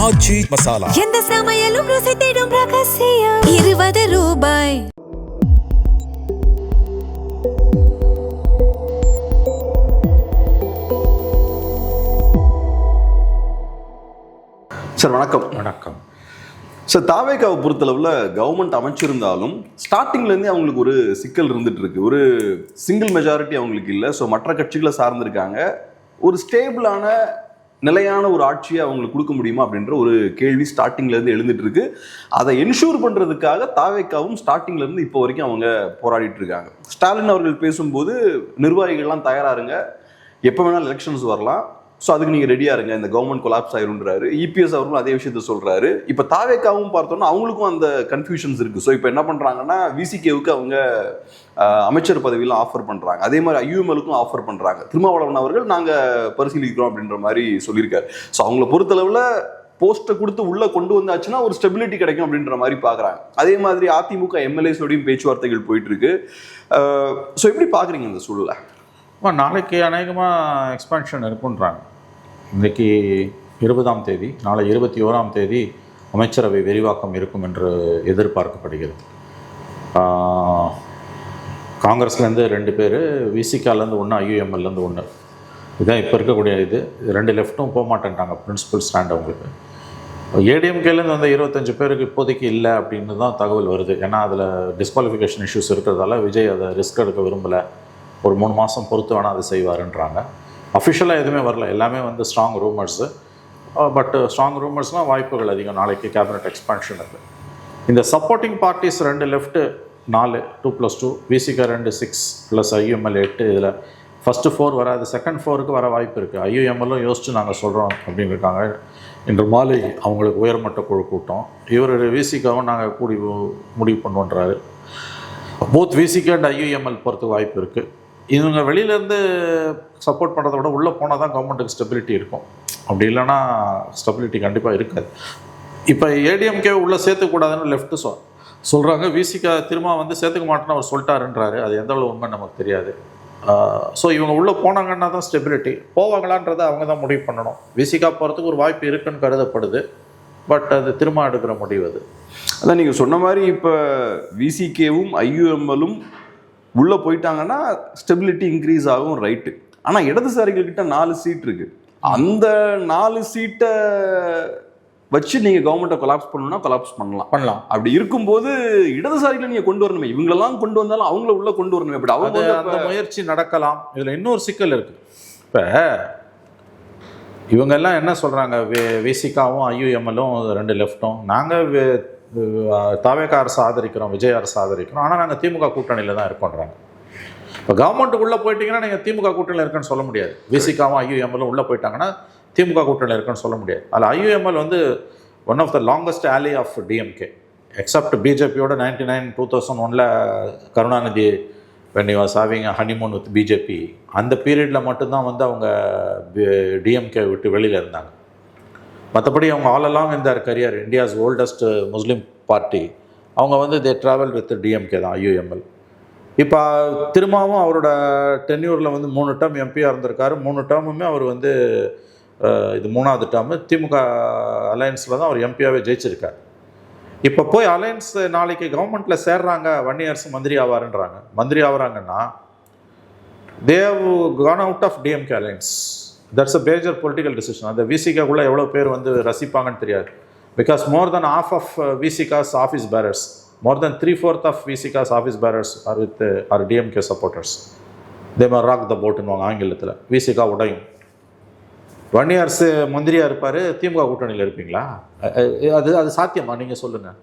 ஆச்சி மசாலா. எந்த சமையலும் ருசி தேடும் ரகசியம். 20 ரூபாய். சார் வணக்கம். வணக்கம் சார், தாவேகாவை பொறுத்தளவில் கவர்மெண்ட் அமைச்சிருந்தாலும் ஸ்டார்டிங்லேருந்தே அவங்களுக்கு ஒரு சிக்கல் இருந்துட்டு இருக்கு. ஒரு சிங்கிள் மெஜாரிட்டி அவங்களுக்கு இல்லை. ஸோ மற்ற கட்சிகளை சார்ந்திருக்காங்க. ஒரு ஸ்டேபிளான நிலையான ஒரு ஆட்சியை அவங்களுக்கு கொடுக்க முடியுமா அப்படின்ற ஒரு கேள்வி ஸ்டார்டிங்லேருந்து எழுந்துட்டு இருக்கு. அதை என்ஷூர் பண்ணுறதுக்காக தாவேகாவும் ஸ்டார்டிங்லேருந்து இப்போ வரைக்கும் அவங்க போராடிட்டு இருக்காங்க. ஸ்டாலின் அவர்கள் பேசும்போது நிர்வாகிகள்லாம் தயாராருங்க, எப்போ வேணாலும் எலெக்ஷன்ஸ் வரலாம், ஸோ அதுக்கு நீங்கள் ரெடியாக இருங்க, இந்த கவர்மெண்ட் கொலாப்ஸ் ஆயிருன்றாரு. இபிஎஸ் அவர்களும் அதே விஷயத்த சொல்கிறாரு. இப்போ தாவேகாவும் பார்த்தோன்னா அவங்களுக்கும் அந்த கன்ஃபியூஷன்ஸ் இருக்குது. ஸோ இப்போ என்ன பண்ணுறாங்கன்னா, விசிகேவுக்கு அவங்க அமைச்சர் பதவியெல்லாம் ஆஃபர் பண்ணுறாங்க. அதே மாதிரி ஐயூஎம்எலுக்கும் ஆஃபர் பண்ணுறாங்க. திருமாவளவன் அவர்கள் நாங்கள் பரிசீலிக்கிறோம் அப்படின்ற மாதிரி சொல்லியிருக்காரு. ஸோ அவங்கள பொறுத்தளவில் போஸ்ட்டை கொடுத்து உள்ளே கொண்டு வந்தாச்சுன்னா ஒரு ஸ்டெபிலிட்டி கிடைக்கும் அப்படின்ற மாதிரி பார்க்குறாங்க. அதே மாதிரி அதிமுக எம்எல்ஏஸோடையும் பேச்சுவார்த்தைகள் போயிட்டுருக்கு. ஸோ எப்படி பார்க்குறீங்க இந்த சூழலை? நாளைக்கு அநேகமாக எக்ஸ்பான்ஷன் இருக்குன்றாங்க. இன்றைக்கி 20ஆம் தேதி, நாளை 21ஆம் தேதி அமைச்சரவை விரிவாக்கம் இருக்கும் என்று எதிர்பார்க்கப்படுகிறது. காங்கிரஸ்லேருந்து 2 பேர், விசிகாலேருந்து 1, ஐயூஎம்எல்லேருந்து 1. இதுதான் இப்போ இருக்கக்கூடிய இது. 2 லெஃப்ட்டும் போக மாட்டேன்ட்டாங்க, பிரின்சிபல் ஸ்டாண்ட் அவங்களுக்கு. ஏடிஎம்கேலேருந்து வந்த 25 பேருக்கு இப்போதைக்கு இல்லை அப்படின்னு தான் தகவல் வருது. ஏன்னா அதில் டிஸ்குவாலிஃபிகேஷன் இஷ்யூஸ் இருக்கிறதால விஜய் அதை ரிஸ்க் எடுக்க விரும்பலை. ஒரு 3 மாதம் பொறுத்து வேணால் அதை செய்வாருன்றாங்க. அஃபிஷியலாக எதுவுமே வரல, எல்லாமே வந்து ஸ்ட்ராங் ரூமர்ஸு. பட் ஸ்ட்ராங் ரூமர்ஸ்னால் வாய்ப்புகள் அதிகம். நாளைக்கு கேபினட் எக்ஸ்பான்ஷன் இருக்குது. இந்த supporting parties 2 left 4, 2+2, Visika 2, 6 plus IUML 8. இதில் ஃபஸ்ட்டு 4 வராது, செகண்ட் 4க்கு வர வாய்ப்பு இருக்குது. ஐயூஎம்எல்லும் யோசித்து நாங்கள் சொல்கிறோம் அப்படின்னு இருக்காங்க. இன்று மாலை அவங்களுக்கு உயர்மட்ட குழு கூட்டம். இவர் விசிகாவும் நாங்கள் கூடி முடிவு பண்ணுவோன்றாரு. போத் விசிகா அண்ட் ஐயூஎம்எல் போகிறதுக்கு வாய்ப்பு இருக்குது. இவங்க வெளியிலேருந்து சப்போர்ட் பண்ணுறத விட உள்ளே போனால் தான் கவர்மெண்ட்டுக்கு ஸ்டெபிலிட்டி இருக்கும். அப்படி இல்லைன்னா ஸ்டெபிலிட்டி கண்டிப்பாக இருக்காது. இப்போ ஏடிஎம்கே உள்ளே சேர்த்துக்கூடாதுன்னு லெஃப்ட்டு சொல்கிறாங்க. விசிகா திரும்ப வந்து சேர்த்துக்க மாட்டேன்னு அவர் சொல்லிட்டாருன்றாரு. அது எந்த அளவு உண்மை நமக்கு தெரியாது. ஸோ இவங்க உள்ளே போனாங்கன்னா தான் ஸ்டெபிலிட்டி. போவாங்களான்றதை அவங்க தான் முடிவு பண்ணணும். விசிகா போகிறதுக்கு ஒரு வாய்ப்பு இருக்குன்னு கருதப்படுது. பட் அது திரும்ப எடுக்கிற முடிவு அது. அதான் நீங்கள் சொன்ன மாதிரி இப்போ விசிகேவும் ஐயூஎம்எல்லும் உள்ளே போயிட்டாங்கன்னா ஸ்டெபிலிட்டி இன்க்ரீஸ் ஆகும், ரைட்டு. ஆனால் இடதுசாரிகள்கிட்ட 4 சீட் இருக்குது. அந்த 4 சீட்டை வச்சு நீங்கள் கவர்மெண்ட்டை கொலாப்ஸ் பண்ணணும்னா கொலாப்ஸ் பண்ணலாம். அப்படி இருக்கும்போது இடதுசாரிகளை நீங்கள் கொண்டு வரணுமே. இவங்களெல்லாம் கொண்டு வந்தாலும் அவங்கள உள்ளே கொண்டு வரணுமே. அப்படி அவங்க அந்த முயற்சி நடக்கலாம். இதில் இன்னொரு சிக்கல் இருக்குது. இப்போ இவங்கெல்லாம் என்ன சொல்கிறாங்க, விசிகாவும் ஐயூஎம்எல்லும் 2 லெஃப்ட்டும் நாங்கள் தாவேகா அரசு ஆதரிக்கிறோம், விஜய் அரசு ஆதரிக்கிறோம், ஆனால் நாங்கள் திமுக கூட்டணியில் தான் இருக்கோன்றாங்க. இப்போ கவர்மெண்ட்டுக்குள்ளே போயிட்டீங்கன்னா நீங்கள் திமுக கூட்டணியில் இருக்குன்னு சொல்ல முடியாது. விசிகாவும் ஐயூஎம்எல்லும் உள்ளே போயிட்டாங்கன்னா திமுக கூட்டணியில் இருக்குன்னு சொல்ல முடியாது. அதில் ஐயூஎம்எல் வந்து ஒன் ஆஃப் த லாங்கஸ்ட் ஆலி ஆஃப் டிஎம்கே. எக்ஸப்ட் பிஜேபியோட 2001 Karunanidhi when he was having a honeymoon with BJP, அந்த பீரியடில் மட்டும்தான் வந்து அவங்க டிஎம்கே விட்டு வெளியில் இருந்தாங்க. மற்றபடி அவங்க ஆல் அலாங் இன் தர் கரியர் இந்தியாஸ் ஓல்டஸ்ட் முஸ்லீம் பார்ட்டி. அவங்க வந்து தே ட்ராவல் வித் டிஎம்கே தான், ஐயூஎம்எல். இப்போ திரும்பவும் அவரோட டென்யூரில் வந்து 3 டேர்ம் எம்பியாக இருந்திருக்காரு. 3 டேர்முமே அவர் வந்து இது 3ஆவது டேர்மு திமுக அலையன்ஸில் தான் அவர் எம்பியாகவே ஜெயிச்சிருக்கார். இப்போ போய் அலையன்ஸ் நாளைக்கு கவர்மெண்ட்டில் சேர்றாங்க, 1 இயர்ஸ் மந்திரி ஆவாருன்றாங்க. மந்திரி ஆகிறாங்கன்னா they have gone out of DMK alliance. That's a major political decision. அந்த விசிகாக்குள்ளே எவ்வளோ பேர் வந்து ரசிப்பாங்கன்னு தெரியாது. Because more than half of VCK's office bearers, more than 3/4 of VCK's office bearers are DMK supporters. They may rock the போட்டுன்னு ஆங்கிலத்தில். விசிகா உடையும். 1 இயர்ஸ் மந்திரியாக இருப்பார், திமுக கூட்டணியில் இருப்பீங்களா? அது சாத்தியமா? நீங்கள் சொல்லுங்கள்.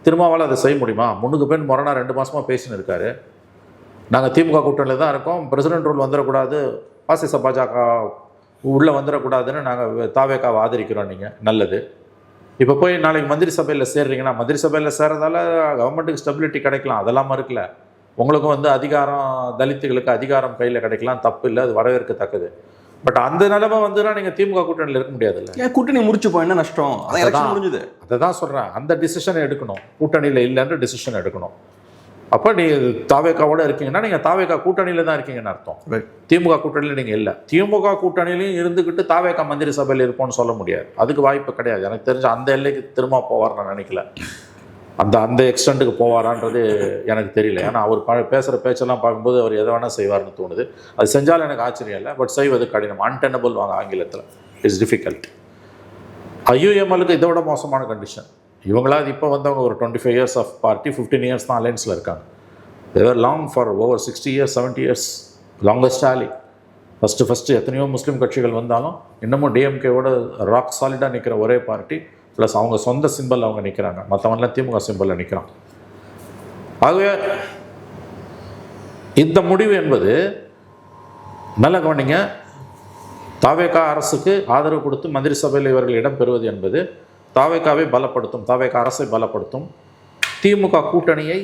திருமாவால் அதை செய்ய முடியுமா? முன்னுக்கு பெண் முரணா 2 மாதமாக பேசின்னு இருக்காரு. நாங்கள் திமுக கூட்டணியில் தான் இருக்கோம், பிரசிடென்ட் ரூல் வந்துடக்கூடாது, பாசிச பாஜக உள்ளே வந்துடக்கூடாதுன்னு நாங்கள் தாவேகாவை ஆதரிக்கிறோம். நீங்கள் நல்லது. இப்போ போய் நாளைக்கு மந்திரி சபையில் சேர்றீங்கன்னா, மந்திரி சபையில் சேர்றதால கவர்மெண்ட்டுக்கு ஸ்டெபிலிட்டி கிடைக்கலாம், அதெல்லாம் மறுக்கல. உங்களுக்கும் வந்து அதிகாரம், தலித்துகளுக்கு அதிகாரம் கையில் கிடைக்கலாம், தப்பு இல்லை, அது வரவேற்கத்தக்கது. பட் அந்த நிலைமை வந்துன்னா நீங்கள் திமுக கூட்டணியில் இருக்க முடியாதுல்ல. ஏன் கூட்டணி முடிச்சுப்போம், என்ன நஷ்டம்? முடிஞ்சுது. அதை தான் சொல்கிறேன். அந்த டிசிஷனை எடுக்கணும். கூட்டணியில் இல்லைன்ற டிசிஷன் எடுக்கணும். அப்போ நீங்கள் தாவேக்காவோட இருக்கீங்கன்னா நீங்கள் தாவேக்கா கூட்டணியில் தான் இருக்கீங்கன்னு அர்த்தம். திமுக கூட்டணியில் நீங்கள் இல்லை. திமுக கூட்டணியிலையும் இருந்துக்கிட்டு தாவேக்கா மந்திரி சபையில் இருப்போம்னு சொல்ல முடியாது. அதுக்கு வாய்ப்பு கிடையாது. எனக்கு தெரிஞ்ச அந்த எல்லைக்கு திரும்ப போவார் நான் நினைக்கல. அந்த எக்ஸ்டெண்ட்டுக்கு போவாரான்றது எனக்கு தெரியல. ஏன்னா அவர் பேசுகிற பேச்செல்லாம் பார்க்கும்போது அவர் எதை வேணால் செய்வார்னு தோணுது. அது செஞ்சாலும் எனக்கு ஆச்சரியம் இல்லை. பட் செய்வது கடினம். அன்டெனபிள் வாங்க ஆங்கிலத்தில். It's difficult. ஐயுஎம்எலுக்கு இதோட மோசமான கண்டிஷன். இவங்களாவது இப்போ வந்தவங்க ஒரு 25 years ஆஃப் பார்ட்டி, 15 years தான் அலைன்ஸில் இருக்காங்க. They were long for over 60 years 70 years longest ally. First எத்தனையோ முஸ்லீம் கட்சிகள் வந்தாலும் இன்னமும் டிஎம்கேவோட ராக் சாலிடாக நிற்கிற ஒரே பார்ட்டி. ப்ளஸ் அவங்க சொந்த சிம்பிள் அவங்க நிற்கிறாங்க. மற்றவங்களாம் திமுக சிம்பிளில் நிற்கிறான். ஆகவே இந்த முடிவு என்பது நல்ல கவனிங்க. தாவேக்கா அரசுக்கு ஆதரவு கொடுத்து மந்திரி சபையில் இவர்கள் இடம் பெறுவது என்பது தாவேக்காவை பலப்படுத்தும், தாவேக்கா அரசை பலப்படுத்தும், திமுக கூட்டணியை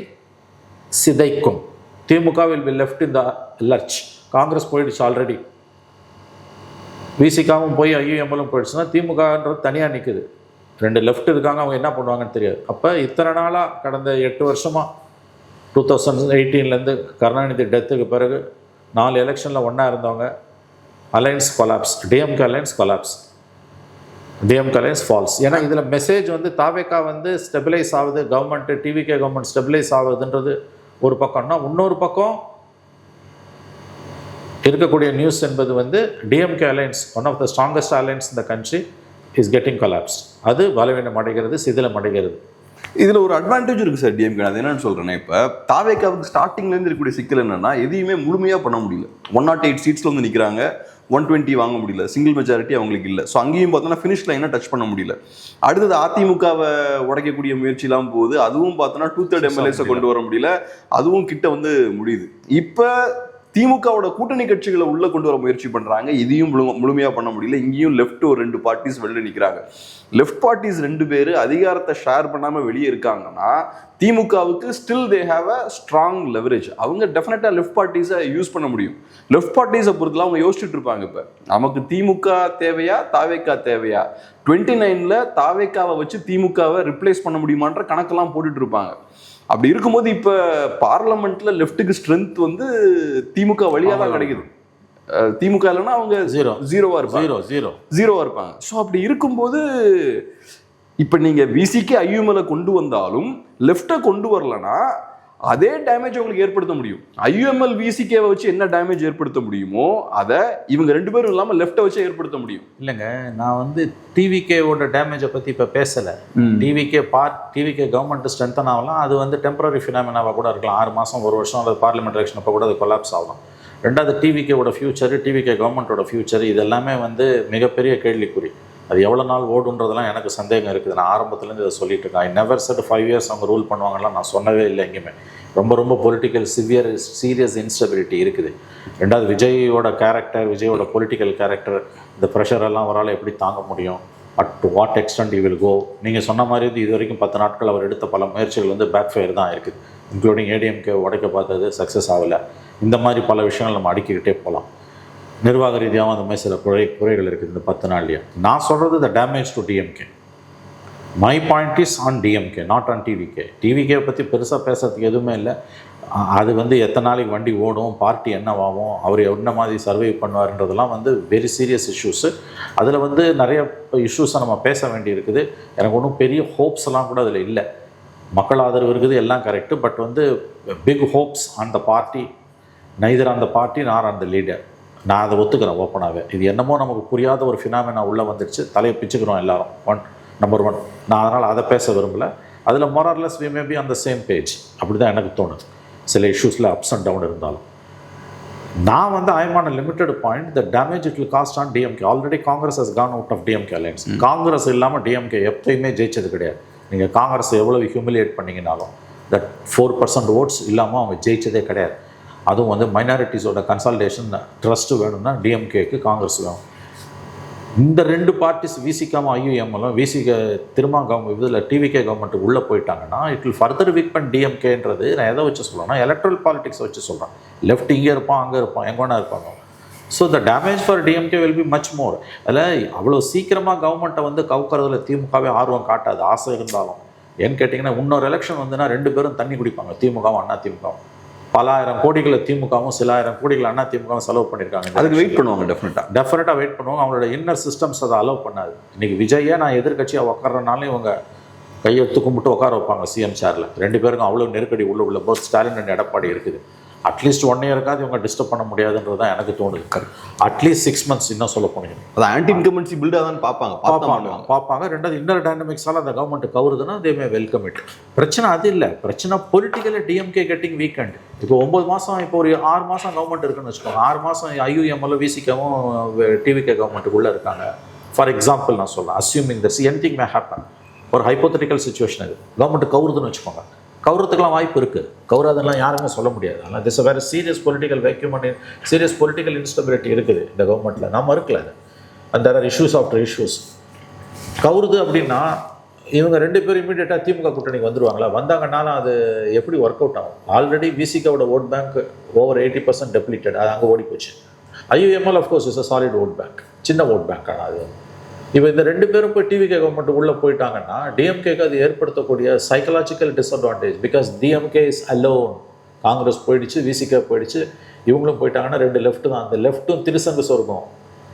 சிதைக்கும். திமுக வில் பி லெஃப்ட் இன் த லர்ச். காங்கிரஸ் போயிடுச்சு ஆல்ரெடி. விசிகாவும் போய் ஐயுஎம்எலும் போயிடுச்சுன்னா திமுகன்றது தனியாக நிற்குது. 2 லெஃப்ட் இருக்காங்க. அவங்க என்ன பண்ணுவாங்கன்னு தெரியாது. அப்போ இத்தனை நாளாக கடந்த 8 வருஷமாக 2018 கருணாநிதி டெத்துக்கு பிறகு 4 எலெக்ஷனில் ஒன்றா இருந்தவங்க alliance collapse. DMK alliance collapse, DMK alliance falls. ஏன்னா இதில் மெசேஜ் தாவேக்கா ஸ்டெபிலைஸ் ஆகுது, கவர்மெண்ட்டு டிவிகே கவர்மெண்ட் ஸ்டெபிலைஸ் ஆகுதுன்றது ஒரு பக்கம்னா, இன்னொரு பக்கம் இருக்கக்கூடிய நியூஸ் என்பது DMK alliance, one of the strongest alliance இந்த கண்ட்ரி இஸ் கெட்டிங் கொலாப்ஸ்ட். அது பலவீனம் அடைகிறது, சிதிலம் அடைகிறது. இதில் ஒரு அட்வான்டேஜ் இருக்குது சார் டிஎம்கே. அது என்னன்னு சொல்கிறேன்னா, இப்போ தாவேக்காவுக்கு ஸ்டார்டிங்லேருந்து இருக்கக்கூடிய சிக்கல் என்னென்னா, எதையுமே முழுமையாக பண்ண முடியல. 108 சீட்ஸில் நிற்கிறாங்க. 120 வாங்க முடியல. சிங்கிள் மெஜாரிட்டி அவங்களுக்கு இல்லை. ஸோ அங்கேயும் பார்த்தோன்னா ஃபினிஷ் லைனை டச் பண்ண முடியல. அடுத்தது அதிமுகவை உடைக்கக்கூடிய முயற்சிலாம் போகுது. அதுவும் பார்த்தோன்னா 2/3 எம்எல்ஏஸை கொண்டு வர முடியல. அதுவும் கிட்ட முடியுது. இப்போ திமுகவோட கூட்டணி கட்சிகளை உள்ள கொண்டு வர முயற்சி பண்றாங்க. இதையும் முழுமையா பண்ண முடியல. இங்கேயும் லெஃப்ட் ஒரு 2 பார்ட்டிஸ் வெளில நிற்கிறாங்க. லெஃப்ட் பார்ட்டிஸ் 2 பேர் அதிகாரத்தை ஷேர் பண்ணாம வெளியே இருக்காங்கன்னா திமுகவுக்கு still they have a strong leverage. அவங்க டெஃபினட்டா லெஃப்ட் பார்ட்டிஸை யூஸ் பண்ண முடியும். லெஃப்ட் பார்ட்டிஸை பொறுத்தலாம் அவங்க யோசிச்சுட்டு இருப்பாங்க. இப்போ நமக்கு திமுக தேவையா தாவேக்கா தேவையா, 29ல தாவேக்காவை வச்சு திமுகவை ரிப்ளேஸ் பண்ண முடியுமான்ற கணக்கெல்லாம் போட்டுட்டு இருப்பாங்க. அப்படி இருக்கும்போது இப்ப பார்லமெண்ட்ல லெஃப்ட்டுக்கு ஸ்ட்ரென்த் திமுக வழியா தான் கிடைக்குது. திமுக இல்லைன்னா அவங்க ஜீரோவா இருப்பாங்க. ஸோ அப்படி இருக்கும்போது இப்ப நீங்க விசிக்கு ஐயுஎம்எல் கொண்டு வந்தாலும் லெஃப்டை கொண்டு வரலன்னா அதே டேமேஜ் உங்களுக்கு ஏற்படுத்த முடியும். ஐயுஎம்எல் விசிகேவை வச்சு என்ன டேமேஜ் ஏற்படுத்த முடியுமோ அதை இவங்க 2 பேரும் இல்லாம லெஃப்டை வச்சு ஏற்படுத்த முடியும். இல்லைங்க, நான் டிவிகேவோட டேமேஜை பத்தி இப்ப பேசல. டிவிகே கவர்மெண்ட் ஸ்ட்ரென்தன் ஆகலாம். அது டெம்பரரி ஃபினாமினாவா கூட இருக்கலாம். 6 மாசம் 1 வருஷம் அல்லது பார்லிமெண்ட் எலெக்ஷன் அப்போ கூட அது கொலாப்ஸ் ஆகலாம். ரெண்டாவது டிவிகேவோட ஃபியூச்சர், டிவிகே கவர்மெண்ட்டோட ஃபியூச்சர், இது எல்லாமே மிகப்பெரிய கேள்விக்குறி. அது எவ்வளோ நாள் ஓடுன்றதெல்லாம் எனக்கு சந்தேகம் இருக்குது. நான் ஆரம்பத்துலேருந்து இதை சொல்லிட்டு இருக்கேன். ஐ நெவர் செட் 5 years அவங்க ரூல் பண்ணுவாங்கலாம் நான் சொன்னவே இல்லை எங்கேயுமே. ரொம்ப பொலிட்டிக்கல் சீரியஸ் இன்ஸ்டெபிலிட்டி இருக்குது. ரெண்டாவது விஜயோட கேரக்டர், விஜயோட பொலிட்டிக்கல் கேரக்டர், இந்த ப்ரெஷர் எல்லாம் அவரால் எப்படி தாங்க முடியும், at to what extent you will go. நீங்கள் சொன்ன மாதிரி இது வரைக்கும் 10 நாட்கள் அவர் எடுத்த பல முயற்சிகள் பேக் ஃபயர் தான் இருக்குது. இன்க்ளூடிங் ஏடிஎம்கே உடைக்க பார்த்தது சக்ஸஸ் ஆகலை. இந்த மாதிரி பல விஷயங்கள் நம்ம அடிக்கிக்கிட்டே போகலாம். நிர்வாக ரீதியாகவும் அந்த மாதிரி சில குறைகள் இருக்குது இந்த 10 நாள்லேயே. நான் சொல்கிறது the damage to DMK. My point is on DMK, not on TVK. TVK பற்றி பெருசாக பேசுறதுக்கு எதுவுமே இல்லை. அது எத்தனை நாளைக்கு வண்டி ஓடும், பார்ட்டி என்னவாகும், அவர் என்ன மாதிரி சர்வை பண்ணுவார்ன்றதெல்லாம் வெரி சீரியஸ் இஷ்யூஸு. அதில் நிறைய இஷ்யூஸை நம்ம பேச வேண்டி இருக்குது. எனக்கு ஒன்றும் பெரிய ஹோப்ஸ் எல்லாம் கூட அதில் இல்லை. மக்கள் ஆதரவு இருக்குது, எல்லாம் correct. But big hopes on the party, neither on the party nor on the leader. நான் அதை ஒத்துக்கிறேன் ஓப்பனாகவே. இது என்னமோ நமக்கு புரியாத ஒரு ஃபினாமினா உள்ளே வந்துடுச்சு, தலையை பிச்சுக்கிறோம் எல்லாரும். நம்பர் 1. நான் அதனால் அதை பேச விரும்பலை. அதில் more or less we may be on the same page. அப்படி தான் எனக்கு தோணுது. சில இஷ்யூஸில் அப்ஸ் அண்ட் டவுன் இருந்தாலும் நான் I am on a limited point. The damage it will cost on DMK. Already Congress has gone out of DMK alliance. Congress இல்லாமல் டிஎம்கே எப்பயுமே ஜெயிச்சது கிடையாது. நீங்கள் காங்கிரஸ் எவ்வளவு ஹியூமிலியேட் பண்ணிங்கனாலும் தட் 4% ஓட்ஸ் இல்லாமல் அவங்க ஜெயிச்சதே கிடையாது. அதுவும் மைனாரிட்டிஸோட கன்சால்டேஷன் ட்ரஸ்ட்டு வேணும்னா டிஎம்கேக்கு காங்கிரஸ் வேணும். இந்த 2 பார்ட்டிஸ் விசிகாவும் ஐயுஎம்எலும் விசிக திரும்ப இதில் டிவிகே கவர்மெண்ட்டுக்கு உள்ளே போயிட்டாங்கன்னா இட் வில் ஃபர்தர் வீக்மெண்ட் டிஎம்கேன்றது. நான் எதை வச்சு சொல்கிறேன்னா எலக்ட்ரல் பாலிடிக்ஸ் வச்சு சொல்கிறேன். லெஃப்ட் இங்கே இருப்பான், அங்கே இருப்பான், எங்கேனா இருப்பாங்க. So the damage for DMK will be much more. அதில் அவ்வளோ சீக்கிரமாக கவர்மெண்ட்டை கவுக்கிறதுல திமுகவே ஆர்வம் காட்டாது, ஆசை இருந்தாலும். ஏன்னு கேட்டிங்கன்னா இன்னொரு எலெக்ஷன் வந்துன்னா 2 பேரும் தண்ணி குடிப்பாங்க, திமுகவும் அண்ணா திமுகவும். பல ஆயிரம் கோடிகளை திமுகவும் சில ஆயிரம் கோடிகளை அண்ணா திமுகவும் செலவு பண்ணியிருக்காங்க. அதுக்கு வெயிட் பண்ணுவாங்க, டெஃபினட்டாக வெயிட் பண்ணுவாங்க. அவங்களோட இன்னர் சிஸ்டம்ஸ் அதை அலோவ் பண்ணாது. இன்றைக்கி விஜயை நான் எதிர்கட்சியாக உட்காரனாலும் இவங்க கையெழுத்து கும்பிட்டு உட்கார வைப்பாங்க சிஎம் சேரில். 2 பேருக்கும் அவ்வளோ நெருக்கடி உள்ள போத் ஸ்டாலின் அண்ட் எடப்பாடி இருக்குது. அட்லீஸ்ட் 1 இயருக்காவது இவங்க டிஸ்டர்ப் பண்ண முடியாதுன்றது தான் எனக்கு தோணுது. அட்லீஸ்ட் 6 months இன்னும் சொல்ல போனீங்க. அது ஆன்டி இன்கம்பன்சி பில்டாக தான் பார்ப்பாங்க. ரெண்டாவது இன்னர் டைனமிக்ஸால் அந்த கவர்மெண்ட் கவுருதுன்னா தே மே வெல்கம் இட். பிரச்சனை அது இல்லை, பிரச்சனை பொலிட்டிக்கலி டிஎம்கே கெட்டிங் வீக்கெண்ட். இப்போ 9 மாதம், இப்போ ஒரு 6 மாதம் கவர்மெண்ட் இருக்குன்னு வச்சுக்கோங்க. 6 மாதம் ஐயுஎம்எல் விசிக்கவும் டிவிகே கவர்மெண்ட்டுக்குள்ளே இருக்காங்க. ஃபார் எக்ஸாம்பிள் நான் சொல்கிறேன், assuming that's anything may happen. ஒரு ஹைப்போதெட்டிக்கல் சுச்சுவேஷன் இது. கவர்மெண்ட் கவுருதுன்னு வச்சுக்கோங்க. கவுரத்துக்கெல்லாம் வாய்ப்பு இருக்குது, கவுராதெல்லாம் யாருமே சொல்ல முடியாது. ஆனால் திஸ் வேறு serious political vacuum and serious political instability இருக்குது இந்த கவர்மெண்ட்டில். நான் மறுக்கல அது. And there are issues after issues. கவுருது அப்படின்னா இவங்க 2 பேரும் இமீடியட்டாக திமுக கூட்டணிக்கு வந்துடுவாங்களா? வந்தாங்கன்னாலும் அது எப்படி ஒர்க் அவுட் ஆகும்? ஆல்ரெடி விசிகாவோட ஓட் பேங்க் ஓவர் 80% டெப்ளீட்டட், அது அங்கே ஓடி போச்சு. IUML of course is a solid vote bank, சின்ன ஓட் பேங்க். ஆனால் அது இப்போ இந்த 2 பேரும் போய் டிவிகே கவர்மெண்ட் உள்ளே போயிட்டாங்கன்னா டிஎம்கேக்கு அது ஏற்படுத்தக்கூடிய psychological disadvantage. Because DMK is alone. Congress போயிடுச்சு, விசிகே போயிடுச்சு, இவங்களும் போயிட்டாங்கன்னா 2 லெஃப்ட்டு தான். அந்த லெஃப்ட்டும் திருசங்கு சொர்க்கம்.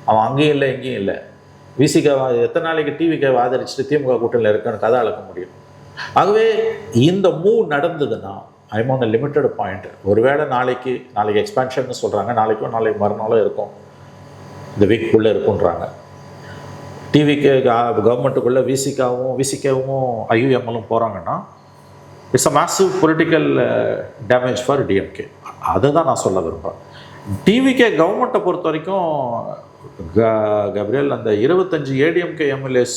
அவன் அங்கேயும் இல்லை எங்கேயும் இல்லை. விசிகே எத்தனை நாளைக்கு டிவிகேவை ஆதரிச்சுட்டு திமுக கூட்டணியில் இருக்குன்னு கதை அளக்க முடியும். ஆகவே இந்த மூவ் நடந்ததுன்னா I'm on a limited point. ஒருவேளை நாளைக்கு எக்ஸ்பேன்ஷன் சொல்கிறாங்க, நாளைக்கு மறுநாளும் இருக்கும், இந்த வீக்குள்ளே இருக்குன்றாங்க. டிவிகே கவர்மெண்ட்டுக்குள்ளே விசிகேவும் ஐயுஎம்எல்லும் போகிறாங்கன்னா it's a massive political damage for DMK. அதை தான் நான் சொல்ல விரும்புகிறேன். டிவிகே கவர்மெண்ட்டை பொறுத்த வரைக்கும் கப்ரியல் அந்த 25 ஏடிஎம்கே எம்எல்ஏஸ்